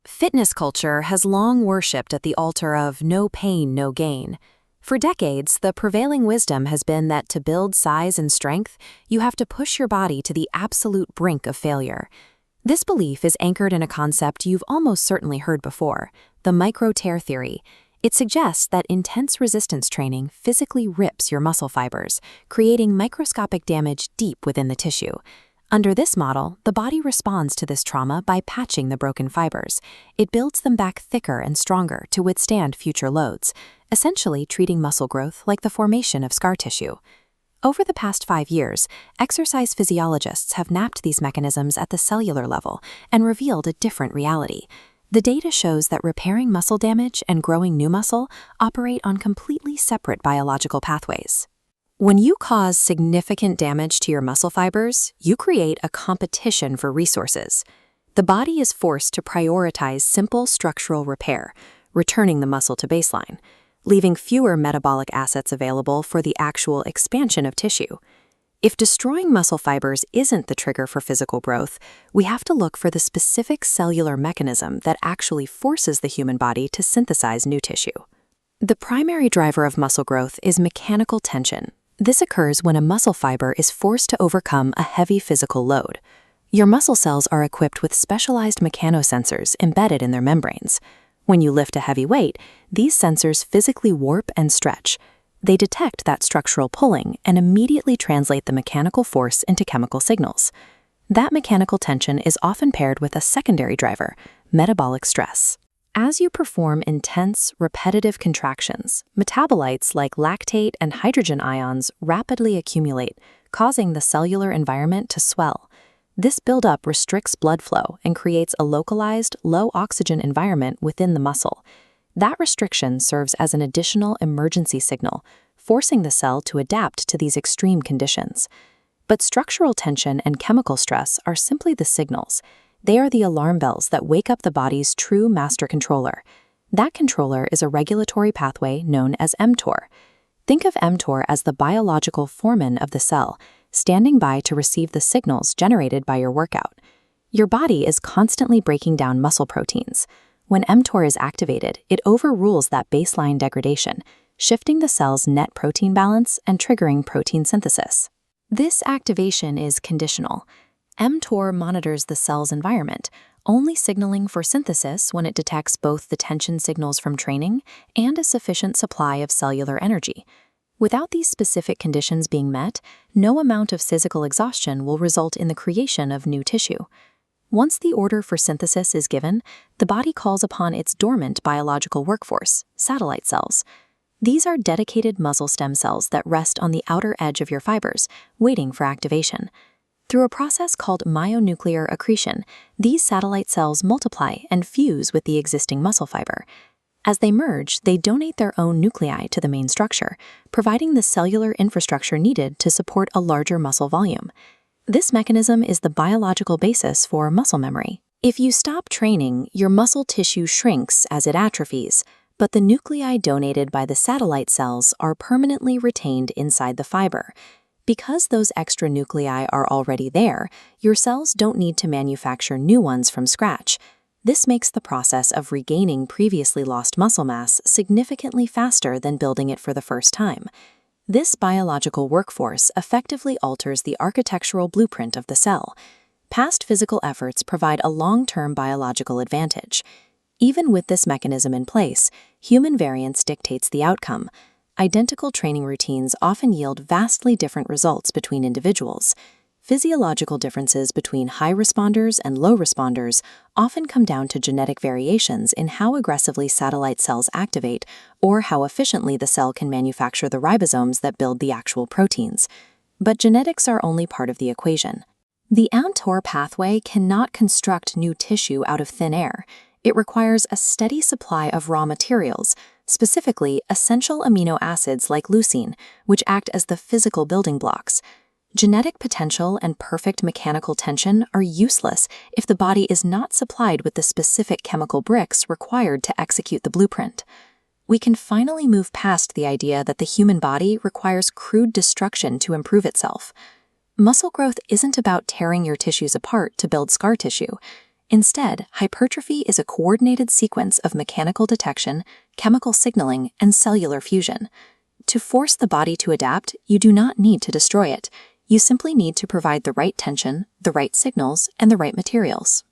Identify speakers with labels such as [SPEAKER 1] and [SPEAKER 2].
[SPEAKER 1] Fitness culture has long worshipped at the altar of no pain, no gain. For decades, the prevailing wisdom has been that to build size and strength, you have to push your body to the absolute brink of failure. This belief is anchored in a concept you've almost certainly heard before, the micro-tear theory. It suggests that intense resistance training physically rips your muscle fibers, creating microscopic damage deep within the tissue. Under this model, the body responds to this trauma by patching the broken fibers. It builds them back thicker and stronger to withstand future loads, essentially treating muscle growth like the formation of scar tissue. Over the past 5 years, exercise physiologists have mapped these mechanisms at the cellular level and revealed a different reality. The data shows that repairing muscle damage and growing new muscle operate on completely separate biological pathways. When you cause significant damage to your muscle fibers, you create a competition for resources. The body is forced to prioritize simple structural repair, returning the muscle to baseline, leaving fewer metabolic assets available for the actual expansion of tissue. If destroying muscle fibers isn't the trigger for physical growth, we have to look for the specific cellular mechanism that actually forces the human body to synthesize new tissue. The primary driver of muscle growth is mechanical tension. This occurs when a muscle fiber is forced to overcome a heavy physical load. Your muscle cells are equipped with specialized mechanosensors embedded in their membranes. When you lift a heavy weight, these sensors physically warp and stretch. They detect that structural pulling and immediately translate the mechanical force into chemical signals. That mechanical tension is often paired with a secondary driver, metabolic stress. As you perform intense, repetitive contractions, metabolites like lactate and hydrogen ions rapidly accumulate, causing the cellular environment to swell. This buildup restricts blood flow and creates a localized, low-oxygen environment within the muscle. That restriction serves as an additional emergency signal, forcing the cell to adapt to these extreme conditions. But structural tension and chemical stress are simply the signals. They are the alarm bells that wake up the body's true master controller. That controller is a regulatory pathway known as mTOR. Think of mTOR as the biological foreman of the cell, standing by to receive the signals generated by your workout. Your body is constantly breaking down muscle proteins. When mTOR is activated, it overrules that baseline degradation, shifting the cell's net protein balance and triggering protein synthesis. This activation is conditional. mTOR monitors the cell's environment, only signaling for synthesis when it detects both the tension signals from training and a sufficient supply of cellular energy. Without these specific conditions being met, no amount of physical exhaustion will result in the creation of new tissue. Once the order for synthesis is given, the body calls upon its dormant biological workforce, satellite cells. These are dedicated muscle stem cells that rest on the outer edge of your fibers, waiting for activation. Through a process called myonuclear accretion, these satellite cells multiply and fuse with the existing muscle fiber. As they merge, they donate their own nuclei to the main structure, providing the cellular infrastructure needed to support a larger muscle volume. This mechanism is the biological basis for muscle memory. If you stop training, your muscle tissue shrinks as it atrophies, but the nuclei donated by the satellite cells are permanently retained inside the fiber. Because those extra nuclei are already there, your cells don't need to manufacture new ones from scratch. This makes the process of regaining previously lost muscle mass significantly faster than building it for the first time. This biological workforce effectively alters the architectural blueprint of the cell. Past physical efforts provide a long-term biological advantage. Even with this mechanism in place, human variance dictates the outcome. Identical training routines often yield vastly different results between individuals. Physiological differences between high responders and low responders often come down to genetic variations in how aggressively satellite cells activate or how efficiently the cell can manufacture the ribosomes that build the actual proteins. But genetics are only part of the equation. The mTOR pathway cannot construct new tissue out of thin air. It requires a steady supply of raw materials, specifically essential amino acids like leucine, which act as the physical building blocks. Genetic potential and perfect mechanical tension are useless if the body is not supplied with the specific chemical bricks required to execute the blueprint. We can finally move past the idea that the human body requires crude destruction to improve itself. Muscle growth isn't about tearing your tissues apart to build scar tissue. Instead, hypertrophy is a coordinated sequence of mechanical detection, chemical signaling, and cellular fusion. To force the body to adapt, you do not need to destroy it. You simply need to provide the right tension, the right signals, and the right materials.